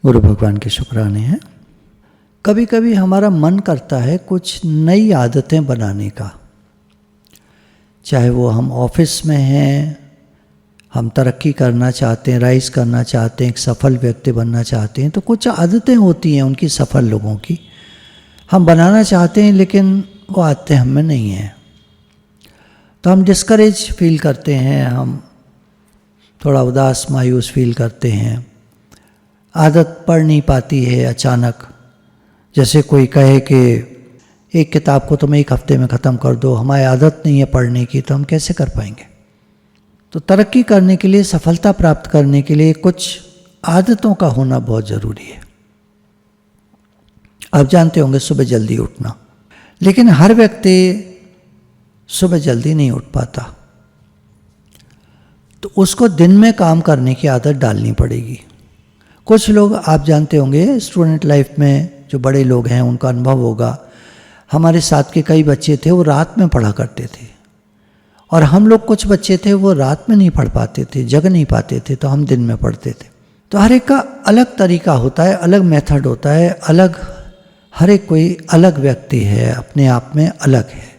गुरु भगवान के शुक्राने हैं। कभी कभी हमारा मन करता है कुछ नई आदतें बनाने का, चाहे वो हम ऑफिस में हैं, हम तरक्की करना चाहते हैं, राइज करना चाहते हैं, एक सफल व्यक्ति बनना चाहते हैं, तो कुछ आदतें होती हैं उनकी, सफल लोगों की हम बनाना चाहते हैं, लेकिन वो आदतें हम में नहीं हैं। तो हम डिस्करेज फील करते हैं, हम थोड़ा उदास मायूस फील करते हैं, आदत पड़ नहीं पाती है अचानक। जैसे कोई कहे कि एक किताब को तुम एक हफ्ते में ख़त्म कर दो, हमारी आदत नहीं है पढ़ने की, तो हम कैसे कर पाएंगे। तो तरक्की करने के लिए, सफलता प्राप्त करने के लिए कुछ आदतों का होना बहुत ज़रूरी है। आप जानते होंगे सुबह जल्दी उठना, लेकिन हर व्यक्ति सुबह जल्दी नहीं उठ पाता, तो उसको दिन में काम करने की आदत डालनी पड़ेगी। कुछ लोग आप जानते होंगे स्टूडेंट लाइफ में जो बड़े लोग हैं उनका अनुभव होगा, हमारे साथ के कई बच्चे थे वो रात में पढ़ा करते थे, और हम लोग कुछ बच्चे थे वो रात में नहीं पढ़ पाते थे, जग नहीं पाते थे, तो हम दिन में पढ़ते थे। तो हर एक का अलग तरीका होता है, अलग मेथड होता है, अलग, हर एक कोई अलग व्यक्ति है, अपने आप में अलग है।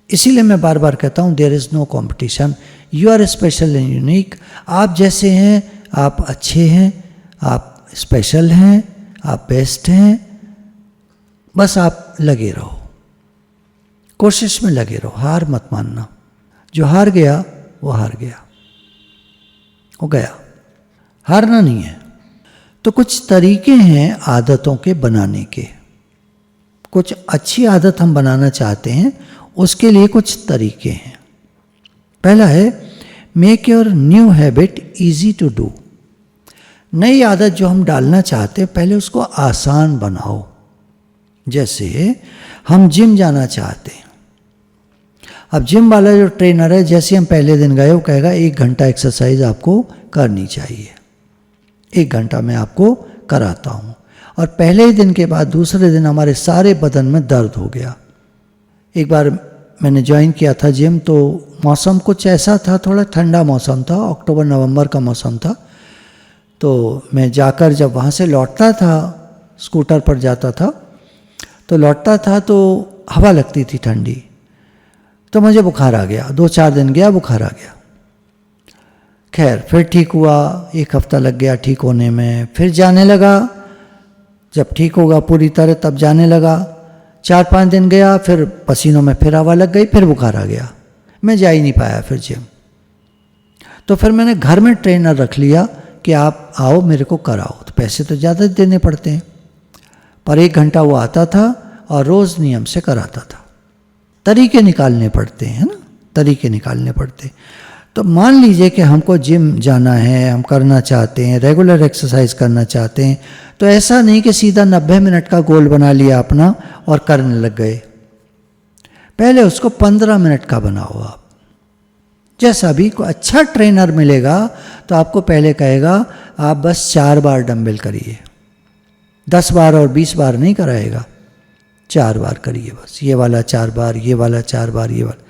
इसीलिए मैं बार बार कहता हूँ there is no competition, you are special and unique. आप जैसे हैं आप अच्छे हैं, आप स्पेशल हैं, आप बेस्ट हैं, बस आप लगे रहो, कोशिश में लगे रहो, हार मत मानना। जो हार गया वो हार गया, वो गया, हारना नहीं है। तो कुछ तरीके हैं आदतों के बनाने के, कुछ अच्छी आदत हम बनाना चाहते हैं, उसके लिए कुछ तरीके हैं। पहला है make your new habit easy to do. नई आदत जो हम डालना चाहते हैं पहले उसको आसान बनाओ। जैसे हम जिम जाना चाहते हैं, अब जिम वाला जो ट्रेनर है, जैसे हम पहले दिन गए वो कहेगा 1 घंटा एक्सरसाइज आपको करनी चाहिए, 1 घंटा मैं आपको कराता हूँ। और पहले ही दिन के बाद दूसरे दिन हमारे सारे बदन में दर्द हो गया। एक बार मैंने ज्वाइन किया था जिम, तो मौसम कुछ ऐसा था, थोड़ा ठंडा मौसम था, अक्टूबर नवंबर का मौसम था। तो मैं जाकर जब वहाँ से लौटता था, स्कूटर पर जाता था, तो लौटता था तो हवा लगती थी ठंडी, तो मुझे बुखार आ गया। 2-4 दिन गया, बुखार आ गया। खैर फिर ठीक हुआ, 1 हफ्ता लग गया ठीक होने में, फिर जाने लगा। जब ठीक होगा पूरी तरह तब जाने लगा। 4-5 दिन गया, फिर पसीनों में फिर हवा लग गई, फिर बुखार आ गया, मैं जा ही नहीं पाया फिर जिम। तो फिर मैंने घर में ट्रेनर रख लिया कि आप आओ मेरे को कराओ। तो पैसे तो ज़्यादा देने पड़ते हैं, पर 1 घंटा वो आता था और रोज़ नियम से कराता था। तरीके निकालने पड़ते हैं ना, तरीके निकालने पड़ते। तो मान लीजिए कि हमको जिम जाना है, हम करना चाहते हैं, रेगुलर एक्सरसाइज करना चाहते हैं, तो ऐसा नहीं कि सीधा 90 मिनट का गोल बना लिया अपना और करने लग गए। पहले उसको 15 मिनट का बनाओ आप। जैसा भी कोई अच्छा ट्रेनर मिलेगा तो आपको पहले कहेगा आप बस 4 बार डंबल करिए, 10 बार और 20 बार नहीं कराएगा, 4 बार करिए बस, ये वाला 4 बार, ये वाला 4 बार, ये वाला।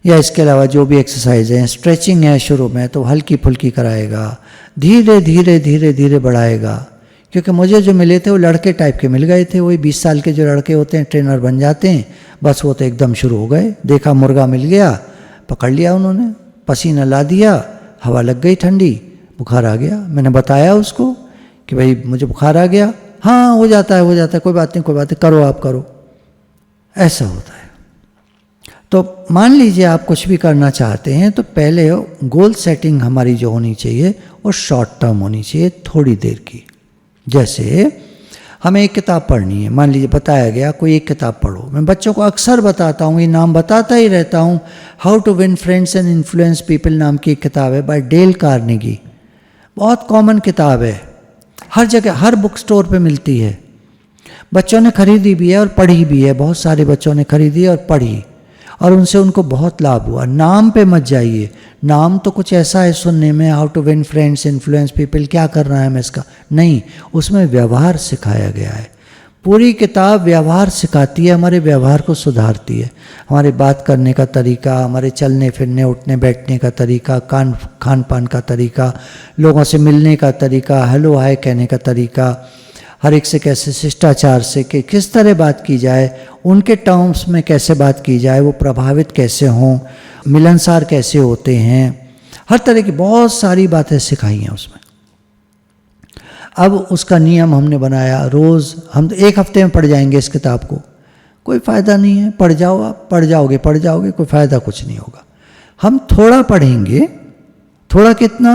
या इसके अलावा जो भी एक्सरसाइज है, स्ट्रेचिंग है शुरू में तो हल्की फुल्की कराएगा, धीरे धीरे धीरे धीरे बढ़ाएगा। क्योंकि मुझे जो मिले थे वो लड़के टाइप के मिल गए थे, वही 20 साल के जो लड़के होते हैं ट्रेनर बन जाते हैं, बस वो तो एकदम शुरू हो गए। देखा मुर्गा मिल गया, पकड़ लिया उन्होंने, पसीना ला दिया, हवा लग गई ठंडी, बुखार आ गया। मैंने बताया उसको कि भाई मुझे बुखार आ गया, हाँ हो जाता है, हो जाता है, कोई बात नहीं, कोई बात नहीं, करो आप करो। ऐसा होता है। तो मान लीजिए आप कुछ भी करना चाहते हैं तो पहले गोल सेटिंग हमारी जो होनी चाहिए वो शॉर्ट टर्म होनी चाहिए, थोड़ी देर की। जैसे हमें एक किताब पढ़नी है, मान लीजिए बताया गया कोई एक किताब पढ़ो। मैं बच्चों को अक्सर बताता हूँ, ये नाम बताता ही रहता हूँ, how to win friends and influence people नाम की एक किताब है बाय डेल कार्नेगी। बहुत कॉमन किताब है, हर जगह हर बुक स्टोर पे मिलती है। बच्चों ने खरीदी भी है और पढ़ी भी है, बहुत सारे बच्चों ने खरीदी और पढ़ी, और उनसे उनको बहुत लाभ हुआ। नाम पे मत जाइए, नाम तो कुछ ऐसा है सुनने में, how to win friends influence people, क्या करना है हमें इसका, नहीं, उसमें व्यवहार सिखाया गया है। पूरी किताब व्यवहार सिखाती है, हमारे व्यवहार को सुधारती है। हमारे बात करने का तरीका, हमारे चलने फिरने उठने बैठने का तरीका, खान पान का तरीका, लोगों से मिलने का तरीका, हेलो हाय कहने का तरीका, हर एक से कैसे शिष्टाचार से कि किस तरह बात की जाए, उनके टर्म्स में कैसे बात की जाए, वो प्रभावित कैसे हों, मिलनसार कैसे होते हैं, हर तरह की बहुत सारी बातें सिखाई हैं उसमें। अब उसका नियम हमने बनाया, रोज़ हम तो 1 हफ्ते में पढ़ जाएंगे इस किताब को, कोई फ़ायदा नहीं है। पढ़ जाओ, आप पढ़ जाओगे, कोई फ़ायदा कुछ नहीं होगा। हम थोड़ा पढ़ेंगे, थोड़ा कितना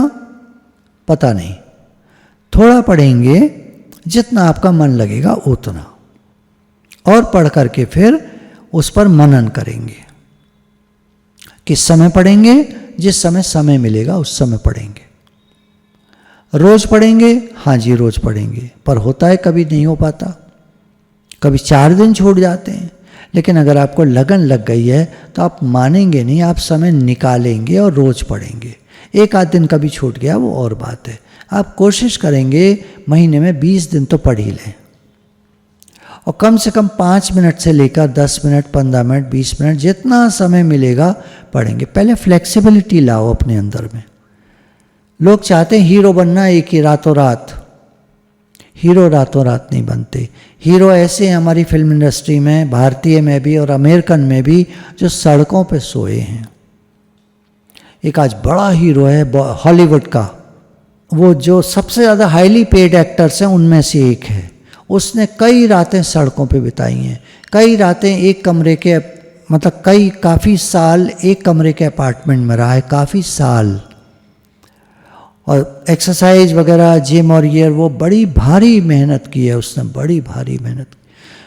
पता नहीं, थोड़ा पढ़ेंगे, जितना आपका मन लगेगा उतना, और पढ़ करके फिर उस पर मनन करेंगे। किस समय पढ़ेंगे? जिस समय समय मिलेगा उस समय पढ़ेंगे। रोज पढ़ेंगे? हाँ जी रोज पढ़ेंगे, पर होता है कभी नहीं हो पाता, कभी 4 दिन छूट जाते हैं। लेकिन अगर आपको लगन लग गई है तो आप मानेंगे नहीं, आप समय निकालेंगे और रोज पढ़ेंगे। 1 आध दिन कभी छूट गया वो और बात है। आप कोशिश करेंगे महीने में 20 दिन तो पढ़ ही लें, और कम से कम 5 मिनट से लेकर 10 मिनट, 15 मिनट, 20 मिनट, जितना समय मिलेगा पढ़ेंगे। पहले फ्लेक्सिबिलिटी लाओ अपने अंदर में। लोग चाहते हैं हीरो बनना एक ही रातों रात, हीरो रातों रात नहीं बनते। हीरो ऐसे हैं हमारी फिल्म इंडस्ट्री में, भारतीय में भी और अमेरिकन में भी, जो सड़कों पे सोए हैं। एक आज बड़ा हीरो है हॉलीवुड का, वो जो सबसे ज़्यादा हाईली पेड एक्टर्स हैं उनमें से एक है। उसने कई रातें सड़कों पे बिताई हैं, कई रातें एक कमरे के, मतलब काफ़ी साल एक कमरे के अपार्टमेंट में रहा है, काफ़ी साल। और एक्सरसाइज वगैरह, जिम और ये वो बड़ी भारी मेहनत की है उसने, बड़ी भारी मेहनत।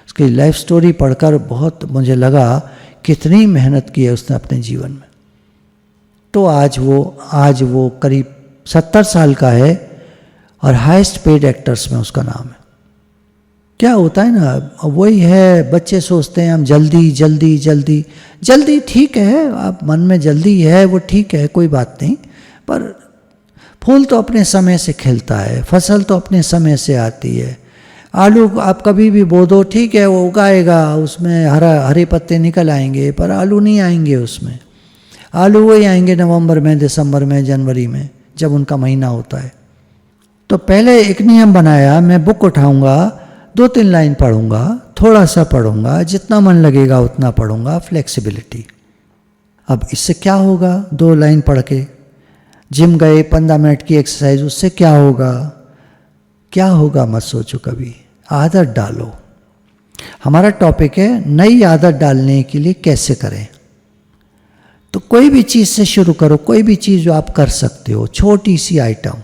उसकी लाइफ स्टोरी पढ़कर बहुत मुझे लगा कितनी मेहनत की है उसने अपने जीवन में। तो आज वो करीब 70 साल का है और हाईएस्ट पेड एक्टर्स में उसका नाम है। क्या होता है ना, वही है, बच्चे सोचते हैं हम जल्दी जल्दी जल्दी जल्दी, ठीक है, आप मन में जल्दी है वो ठीक है, कोई बात नहीं, पर फूल तो अपने समय से खिलता है, फसल तो अपने समय से आती है। आलू आप कभी भी बो दो, ठीक है वो उगाएगा, उसमें हरे पत्ते निकल आएंगे, पर आलू नहीं आएंगे उसमें। आलू वही आएंगे नवंबर में, दिसंबर में, जनवरी में, जब उनका महीना होता है। तो पहले एक नियम बनाया, मैं बुक उठाऊंगा, 2-3 लाइन पढ़ूंगा, थोड़ा सा पढ़ूंगा, जितना मन लगेगा उतना पढ़ूंगा, फ्लेक्सिबिलिटी। अब इससे क्या होगा? 2 लाइन पढ़ के जिम गए, 15 मिनट की एक्सरसाइज, उससे क्या होगा? क्या होगा मत सोचो कभी, आदत डालो। हमारा टॉपिक है नई आदत डालने के लिए कैसे करें। तो कोई भी चीज़ से शुरू करो, कोई भी चीज़ जो आप कर सकते हो, छोटी सी आइटम।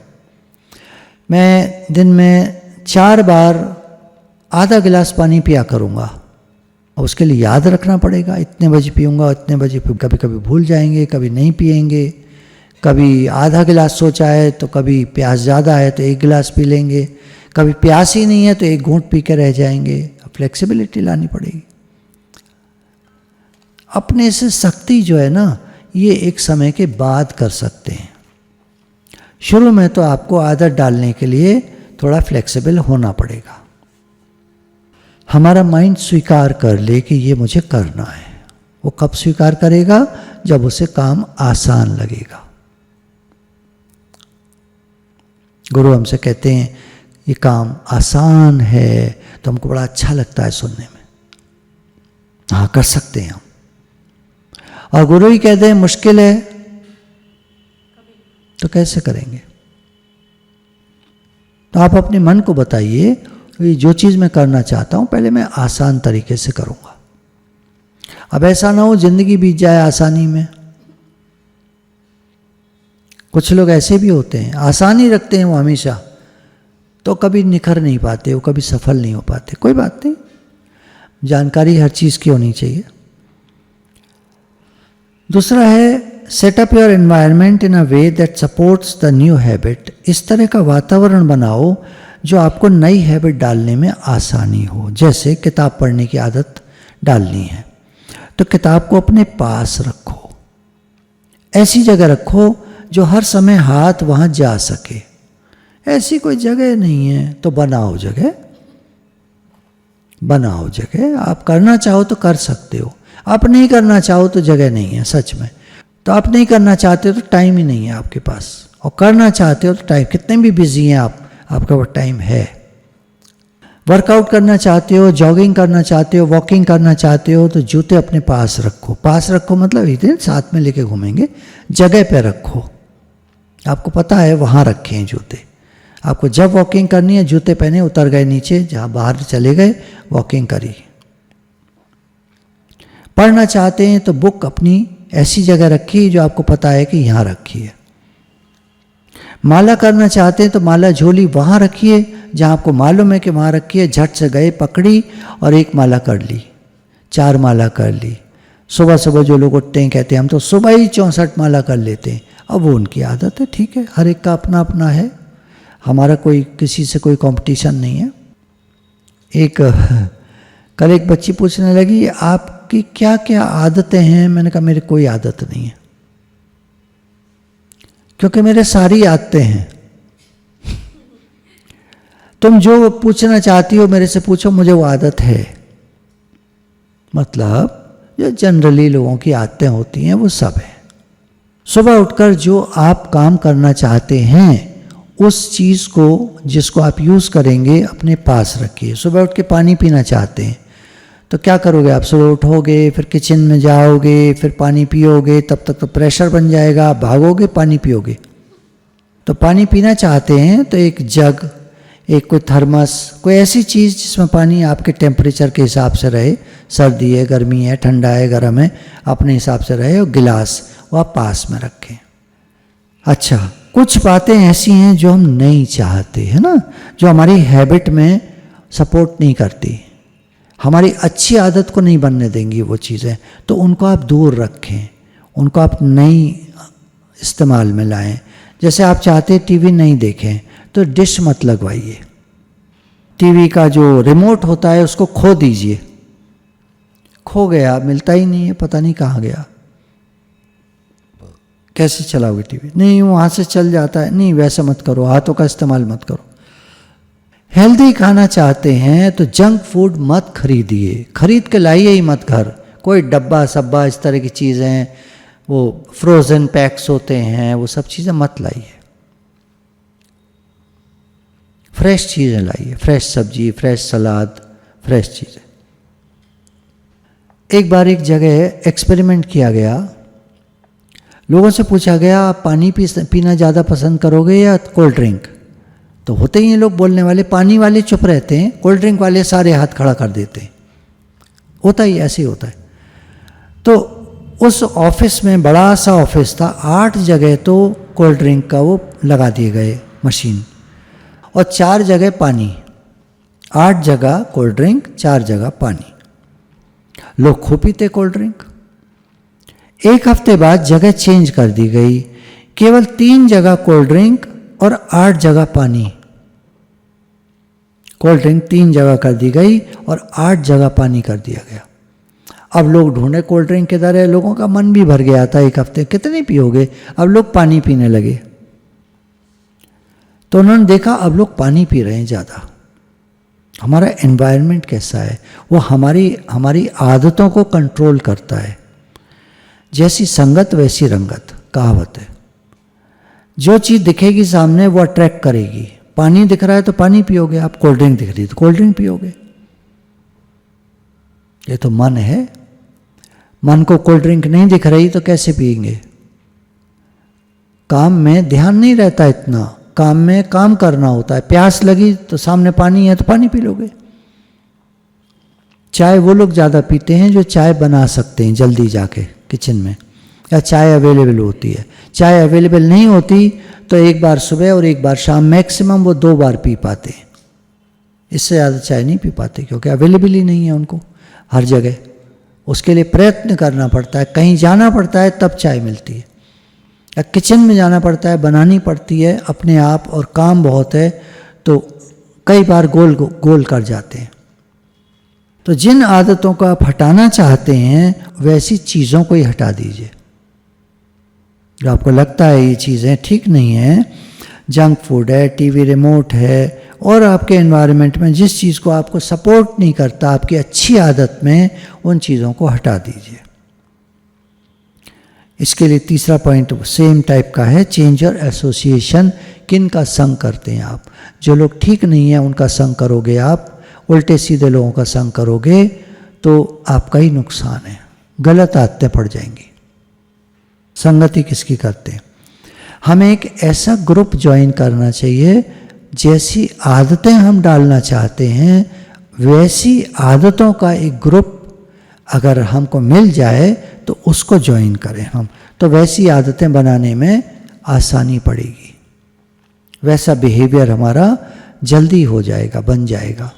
मैं दिन में 4 बार आधा गिलास पानी पिया करूँगा, और उसके लिए याद रखना पड़ेगा, इतने बजे पीऊँगा, इतने बजे। कभी कभी भूल जाएंगे, कभी नहीं पिएंगे, कभी आधा गिलास सोचा है तो कभी प्यास ज़्यादा है तो 1 गिलास पी लेंगे, कभी प्यास ही नहीं है तो 1 घूंट पी के रह जाएंगे। फ्लेक्सिबिलिटी लानी पड़ेगी अपने से। सख्ती जो है ना, ये एक समय के बाद कर सकते हैं। शुरू में तो आपको आदत डालने के लिए थोड़ा फ्लेक्सिबल होना पड़ेगा। हमारा माइंड स्वीकार कर ले कि ये मुझे करना है। वो कब स्वीकार करेगा? जब उसे काम आसान लगेगा। गुरु हमसे कहते हैं ये काम आसान है, तो हमको बड़ा अच्छा लगता है सुनने में, हाँ कर सकते हैं हम। और गुरु ही कहते हैं मुश्किल है, तो कैसे करेंगे? तो आप अपने मन को बताइए, जो चीज़ मैं करना चाहता हूँ पहले मैं आसान तरीके से करूँगा। अब ऐसा ना हो जिंदगी बीत जाए आसानी में। कुछ लोग ऐसे भी होते हैं, आसानी रखते हैं वो हमेशा, तो कभी निखर नहीं पाते, वो कभी सफल नहीं हो पाते। कोई बात नहीं, जानकारी हर चीज़ की होनी चाहिए। दूसरा है set up your environment in a way that supports the new habit. इस तरह का वातावरण बनाओ जो आपको नई हैबिट डालने में आसानी हो। जैसे किताब पढ़ने की आदत डालनी है तो किताब को अपने पास रखो, ऐसी जगह रखो जो हर समय हाथ वहाँ जा सके। ऐसी कोई जगह नहीं है तो बनाओ जगह, बनाओ जगह, आप करना चाहो तो कर सकते हो, आप नहीं करना चाहो तो जगह नहीं है सच में। तो आप नहीं करना चाहते हो तो टाइम ही नहीं है आपके पास, और करना चाहते हो तो टाइम, कितने भी बिजी हैं आप, आपका वो टाइम है। वर्कआउट करना चाहते हो, जॉगिंग करना चाहते हो, वॉकिंग करना चाहते हो तो जूते अपने पास रखो। पास रखो मतलब इधर साथ में लेके घूमेंगे, जगह पे रखो, आपको पता है वहाँ रखे हैं जूते। आपको जब वॉकिंग करनी है जूते पहने, उतर गए नीचे, जहाँ बाहर चले गए वॉकिंग करी। पढ़ना चाहते हैं तो बुक अपनी ऐसी जगह रखी जो आपको पता है कि यहाँ रखी है। माला करना चाहते हैं तो माला झोली वहाँ रखिए जहाँ आपको मालूम है कि वहाँ रखी है, झट से गए पकड़ी और एक माला कर ली, 4 माला कर ली। सुबह सुबह जो लोग उठते हैं कहते हैं हम तो सुबह ही 64 माला कर लेते हैं, अब वो उनकी आदत है, ठीक है, हर एक का अपना अपना है, हमारा कोई किसी से कोई कंपटीशन नहीं है। कल एक बच्ची पूछने लगी आपकी क्या क्या आदतें हैं, मैंने कहा मेरी कोई आदत नहीं है, क्योंकि मेरे सारी आदतें हैं। तुम जो पूछना चाहती हो मेरे से पूछो, मुझे वो आदत है। मतलब जो जनरली लोगों की आदतें होती हैं वो सब है। सुबह उठकर जो आप काम करना चाहते हैं उस चीज़ को जिसको आप यूज़ करेंगे अपने पास रखिए। सुबह उठ के पानी पीना चाहते हैं तो क्या करोगे आप, सुबह उठोगे, फिर किचन में जाओगे, फिर पानी पियोगे, तब तक तो प्रेशर बन जाएगा, भागोगे पानी पियोगे। तो पानी पीना चाहते हैं तो एक जग, एक कोई थर्मस, कोई ऐसी चीज़ जिसमें पानी आपके टेम्परेचर के हिसाब से रहे, सर्दी है, गर्मी है, ठंडा है, गर्म है, अपने हिसाब से रहे, और गिलास वो आप पास में रखें। अच्छा, कुछ बातें ऐसी हैं जो हम नहीं चाहते, है ना, जो हमारी हैबिट में सपोर्ट नहीं करती, हमारी अच्छी आदत को नहीं बनने देंगी वो चीज़ें, तो उनको आप दूर रखें, उनको आप नई इस्तेमाल में लाएं। जैसे आप चाहते टीवी नहीं देखें तो डिश मत लगवाइए, टीवी का जो रिमोट होता है उसको खो दीजिए, खो गया, मिलता ही नहीं है, पता नहीं कहाँ गया, कैसे चलाओगे टीवी, नहीं वहाँ से चल जाता है, नहीं वैसा मत करो, हाथों का इस्तेमाल मत करो। हेल्दी खाना चाहते हैं तो जंक फूड मत खरीदिए, खरीद के लाइए ही मत घर, कोई डब्बा सब्बा इस तरह की चीज़ें, वो फ्रोज़न पैक्स होते हैं, वो सब चीज़ें मत लाइए, फ्रेश चीज़ें लाइए, फ्रेश सब्जी, फ्रेश सलाद, फ्रेश चीज़ें। एक बार एक जगह एक्सपेरिमेंट किया गया, लोगों से पूछा गया आप पानी पीना ज़्यादा पसंद करोगे या कोल्ड ड्रिंक, तो होते ही हैं लोग बोलने वाले, पानी वाले चुप रहते हैं, कोल्ड ड्रिंक वाले सारे हाथ खड़ा कर देते हैं, होता ही ऐसे ही होता है। तो उस ऑफिस में, बड़ा सा ऑफिस था, 8 जगह तो कोल्ड ड्रिंक का वो लगा दिए गए मशीन, और 4 जगह पानी, 8 जगह कोल्ड ड्रिंक, 4 जगह पानी। लोग खूब पीते कोल्ड ड्रिंक। एक हफ्ते बाद जगह चेंज कर दी गई, केवल 3 जगह कोल्ड ड्रिंक और 8 जगह पानी। कोल्ड ड्रिंक 3 जगह कर दी गई और 8 जगह पानी कर दिया गया। अब लोग ढूंढे कोल्ड ड्रिंक किधर है, लोगों का मन भी भर गया था, एक हफ्ते कितने पियोगे, अब लोग पानी पीने लगे। तो उन्होंने देखा अब लोग पानी पी रहे हैं ज़्यादा। हमारा एनवायरनमेंट कैसा है, वो हमारी आदतों को कंट्रोल करता है। जैसी संगत वैसी रंगत, कहावत है। जो चीज़ दिखेगी सामने वो अट्रैक्ट करेगी। पानी दिख रहा है तो पानी पियोगे आप, कोल्ड ड्रिंक दिख रही है तो कोल्ड ड्रिंक पियोगे। ये तो मन है, मन को कोल्ड ड्रिंक नहीं दिख रही तो कैसे पिएंगे। काम में ध्यान नहीं रहता इतना, काम में काम करना होता है। प्यास लगी तो सामने पानी है तो पानी पी लोगे। चाय वो लोग ज़्यादा पीते हैं जो चाय बना सकते हैं जल्दी जाके किचन में, या चाय अवेलेबल होती है। चाय अवेलेबल नहीं होती तो एक बार सुबह और एक बार शाम, मैक्सिमम वो 2 बार पी पाते हैं, इससे ज़्यादा चाय नहीं पी पाते क्योंकि अवेलेबल ही नहीं है उनको हर जगह। उसके लिए प्रयत्न करना पड़ता है, कहीं जाना पड़ता है तब चाय मिलती है, या किचन में जाना पड़ता है, बनानी पड़ती है अपने आप, और काम बहुत है तो कई बार गोल कर जाते हैं। तो जिन आदतों को आप हटाना चाहते हैं वैसी चीज़ों को ही हटा दीजिए। जो आपको लगता है ये चीज़ें ठीक नहीं हैं, जंक फूड है, टीवी रिमोट है, और आपके एनवायरनमेंट में जिस चीज़ को आपको सपोर्ट नहीं करता आपकी अच्छी आदत में, उन चीज़ों को हटा दीजिए। इसके लिए तीसरा पॉइंट सेम टाइप का है, चेंज योर एसोसिएशन। किन का संग करते हैं आप? जो लोग ठीक नहीं है उनका संग करोगे आप, उल्टे सीधे लोगों का संग करोगे तो आपका ही नुकसान है, गलत आदतें पड़ जाएंगी। संगति किसकी करते हैं? हमें एक ऐसा ग्रुप ज्वाइन करना चाहिए, जैसी आदतें हम डालना चाहते हैं वैसी आदतों का एक ग्रुप अगर हमको मिल जाए तो उसको ज्वाइन करें हम, तो वैसी आदतें बनाने में आसानी पड़ेगी, वैसा बिहेवियर हमारा जल्दी हो जाएगा, बन जाएगा।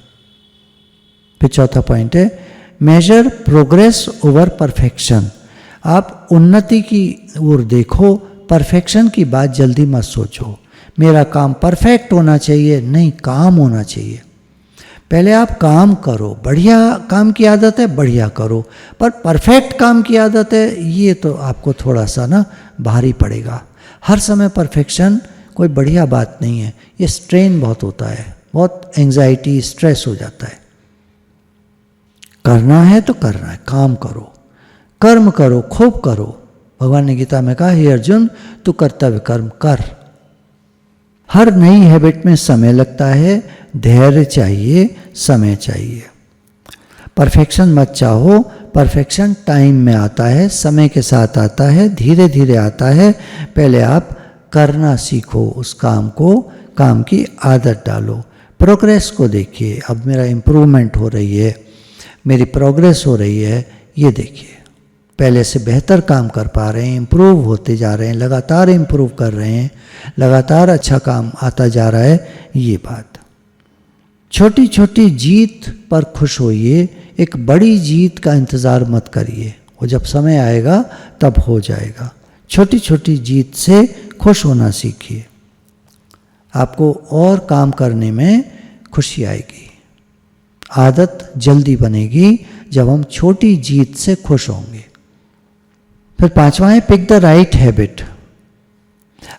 फिर चौथा पॉइंट है, मेजर प्रोग्रेस ओवर परफेक्शन। आप उन्नति की ओर देखो, परफेक्शन की बात जल्दी मत सोचो। मेरा काम परफेक्ट होना चाहिए, नहीं, काम होना चाहिए। पहले आप काम करो, बढ़िया काम की आदत है बढ़िया करो, पर परफेक्ट काम की आदत है ये तो आपको थोड़ा सा ना भारी पड़ेगा। हर समय परफेक्शन कोई बढ़िया बात नहीं है, ये स्ट्रेन बहुत होता है, बहुत एंजाइटी स्ट्रेस हो जाता है। करना है तो करना है, काम करो, कर्म करो, खूब करो। भगवान ने गीता में कहा, हे अर्जुन तू कर्तव्य कर्म कर। हर नई हैबिट में समय लगता है, धैर्य चाहिए, समय चाहिए। परफेक्शन मत चाहो, परफेक्शन टाइम में आता है, समय के साथ आता है, धीरे धीरे आता है। पहले आप करना सीखो उस काम को, काम की आदत डालो, प्रोग्रेस को देखिए। अब मेरा इम्प्रूवमेंट हो रही है, मेरी प्रोग्रेस हो रही है, ये देखिए। पहले से बेहतर काम कर पा रहे हैं, इम्प्रूव होते जा रहे हैं, लगातार इम्प्रूव कर रहे हैं, लगातार अच्छा काम आता जा रहा है, ये बात। छोटी छोटी जीत पर खुश होइए, एक बड़ी जीत का इंतज़ार मत करिए, वो जब समय आएगा तब हो जाएगा। छोटी छोटी जीत से खुश होना सीखिए, आपको और काम करने में खुशी आएगी। आदत जल्दी बनेगी जब हम छोटी जीत से खुश होंगे। फिर पांचवा है, पिक द राइट हैबिट।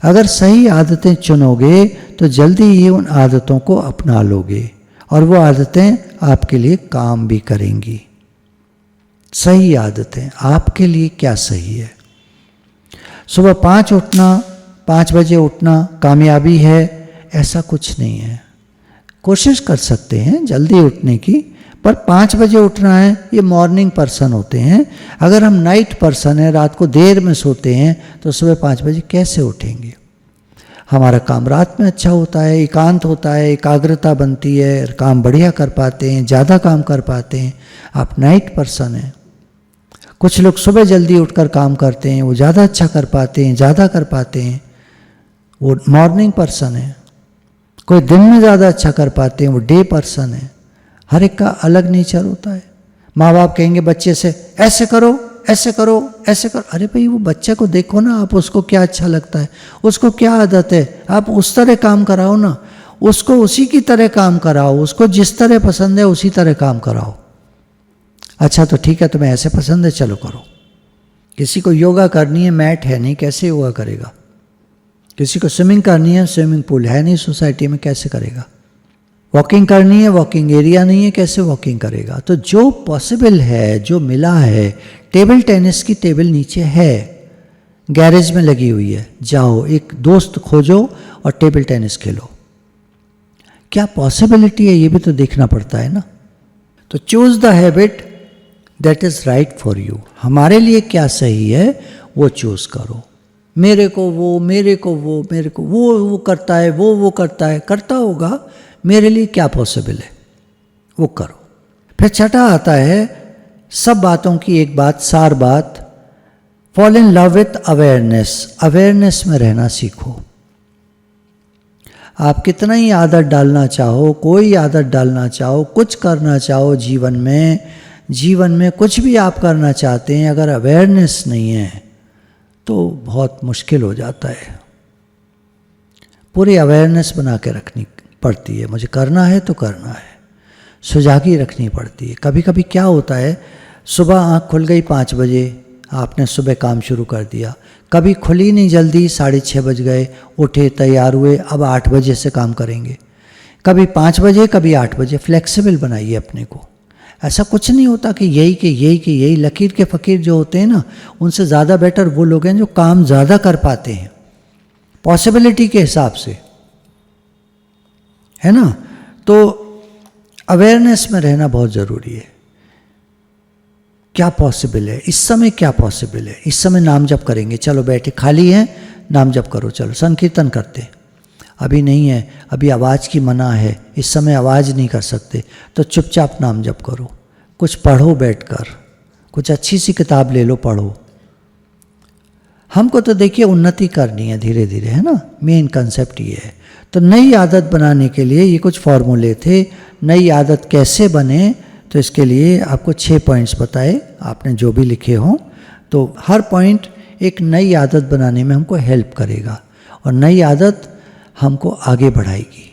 अगर सही आदतें चुनोगे तो जल्दी ही उन आदतों को अपना लोगे और वो आदतें आपके लिए काम भी करेंगी। सही आदतें आपके लिए क्या सही है? सुबह 5 बजे उठना कामयाबी है, ऐसा कुछ नहीं है। कोशिश कर सकते हैं जल्दी उठने की, पर 5 बजे उठना है, ये मॉर्निंग पर्सन होते हैं। अगर हम नाइट पर्सन हैं, रात को देर में सोते हैं, तो सुबह 5 बजे कैसे उठेंगे? हमारा काम रात में अच्छा होता है, एकांत होता है, एकाग्रता बनती है, काम बढ़िया कर पाते हैं, ज़्यादा काम कर पाते हैं। आप नाइट पर्सन हैं। कुछ लोग सुबह जल्दी उठकर काम करते हैं, वो ज़्यादा अच्छा कर पाते हैं, ज़्यादा कर पाते हैं, वो मॉर्निंग पर्सन है। कोई दिन में ज़्यादा अच्छा कर पाते हैं, वो डे पर्सन है। हर एक का अलग नेचर होता है। माँ बाप कहेंगे बच्चे से ऐसे करो, ऐसे करो, ऐसे करो। अरे भाई वो बच्चे को देखो ना, आप उसको क्या अच्छा लगता है, उसको क्या आदत है, आप उस तरह काम कराओ ना, उसको उसी की तरह काम कराओ, उसको जिस तरह पसंद है उसी तरह काम कराओ। अच्छा तो ठीक है, तुम्हें ऐसे पसंद है, चलो करो। किसी को योगा करनी है, मैट है नहीं, कैसे योगा करेगा? किसी को स्विमिंग करनी है, स्विमिंग पूल है नहीं सोसाइटी में, कैसे करेगा? वॉकिंग करनी है, वॉकिंग एरिया नहीं है, कैसे वॉकिंग करेगा? तो जो पॉसिबल है, जो मिला है, टेबल टेनिस की टेबल नीचे है, गैरेज में लगी हुई है, जाओ एक दोस्त खोजो और टेबल टेनिस खेलो। क्या पॉसिबिलिटी है ये भी तो देखना पड़ता है ना। तो choose the habit that is right for you. हमारे लिए क्या सही है वो चूज करो। मेरे को वो, मेरे को वो, मेरे को वो करता है, वो करता है, करता होगा, मेरे लिए क्या पॉसिबल है वो करो। फिर छठा आता है, सब बातों की एक बात, सार बात, fall in love with awareness. Awareness में रहना सीखो। आप कितना ही आदत डालना चाहो, कोई आदत डालना चाहो, कुछ करना चाहो जीवन में कुछ भी आप करना चाहते हैं, अगर अवेयरनेस नहीं है तो बहुत मुश्किल हो जाता है। पूरी अवेयरनेस बना के रखनी पड़ती है, मुझे करना है तो करना है, सुजागी रखनी पड़ती है। कभी कभी क्या होता है, सुबह आँख खुल गई 5 बजे, आपने सुबह काम शुरू कर दिया, कभी खुली नहीं जल्दी, 6:30 बज गए, उठे तैयार हुए, अब 8 बजे से काम करेंगे। कभी 5 बजे, कभी 8 बजे, फ्लेक्सिबल बनाइए अपने को। ऐसा कुछ नहीं होता कि यही लकीर के फ़कीर जो होते हैं ना, उनसे ज़्यादा बेटर वो लोग हैं जो काम ज़्यादा कर पाते हैं पॉसिबिलिटी के हिसाब से, है ना। तो अवेयरनेस में रहना बहुत ज़रूरी है। क्या पॉसिबल है इस समय, क्या पॉसिबल है इस समय? नाम जप करेंगे, चलो बैठे खाली हैं, नाम जप करो, चलो संकीर्तन करते हैं। अभी नहीं है, अभी आवाज़ की मना है, इस समय आवाज़ नहीं कर सकते, तो चुपचाप नाम जप करो, कुछ पढ़ो बैठकर, कुछ अच्छी सी किताब ले लो पढ़ो। हमको तो देखिए उन्नति करनी है धीरे धीरे, है ना, मेन कंसेप्ट ये है। तो नई आदत बनाने के लिए ये कुछ फॉर्मूले थे। नई आदत कैसे बने, तो इसके लिए आपको 6 पॉइंट्स बताए, आपने जो भी लिखे हों, तो हर पॉइंट एक नई आदत बनाने में हमको हेल्प करेगा और नई आदत हमको आगे बढ़ाएगी।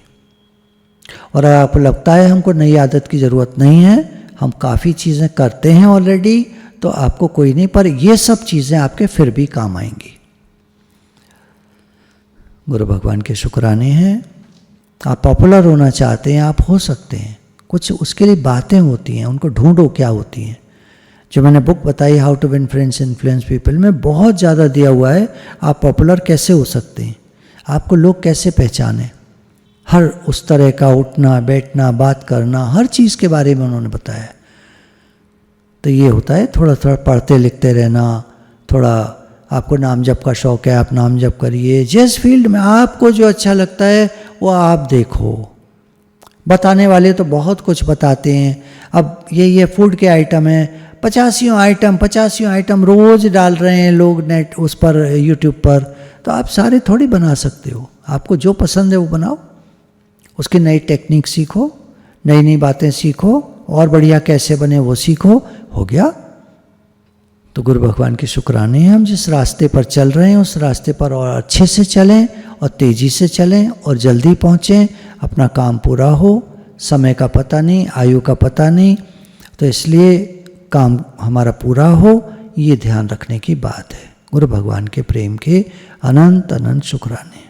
और अगर आपको लगता है हमको नई आदत की ज़रूरत नहीं है, हम काफ़ी चीज़ें करते हैं ऑलरेडी, तो आपको कोई नहीं, पर ये सब चीज़ें आपके फिर भी काम आएंगी। गुरु भगवान के शुक्राने हैं। आप पॉपुलर होना चाहते हैं, आप हो सकते हैं। कुछ उसके लिए बातें होती हैं, उनको ढूंढो क्या होती हैं। जो मैंने बुक बताई how to win friends influence people में बहुत ज़्यादा दिया हुआ है, आप पॉपुलर कैसे हो सकते हैं, आपको लोग कैसे पहचाने, हर उस तरह का उठना बैठना बात करना हर चीज़ के बारे में उन्होंने बताया। तो ये होता है थोड़ा थोड़ा पढ़ते लिखते रहना, थोड़ा आपको नाम जप का शौक़ है, आप नाम जप करिए। जिस फील्ड में आपको जो अच्छा लगता है वो आप देखो। बताने वाले तो बहुत कुछ बताते हैं। अब ये फूड के आइटम हैं, 85 आइटम रोज़ डाल रहे हैं लोग नेट उस पर यूट्यूब पर, तो आप सारे थोड़ी बना सकते हो। आपको जो पसंद है वो बनाओ, उसकी नई टेक्निक सीखो, नई नई बातें सीखो, और बढ़िया कैसे बने वो सीखो, हो गया। तो गुरु भगवान के शुक्राने हैं, हम जिस रास्ते पर चल रहे हैं उस रास्ते पर और अच्छे से चलें और तेज़ी से चलें और जल्दी पहुँचें, अपना काम पूरा हो। समय का पता नहीं, आयु का पता नहीं, तो इसलिए काम हमारा पूरा हो, ये ध्यान रखने की बात है। गुरु भगवान के प्रेम के अनंत अनंत शुक्राने।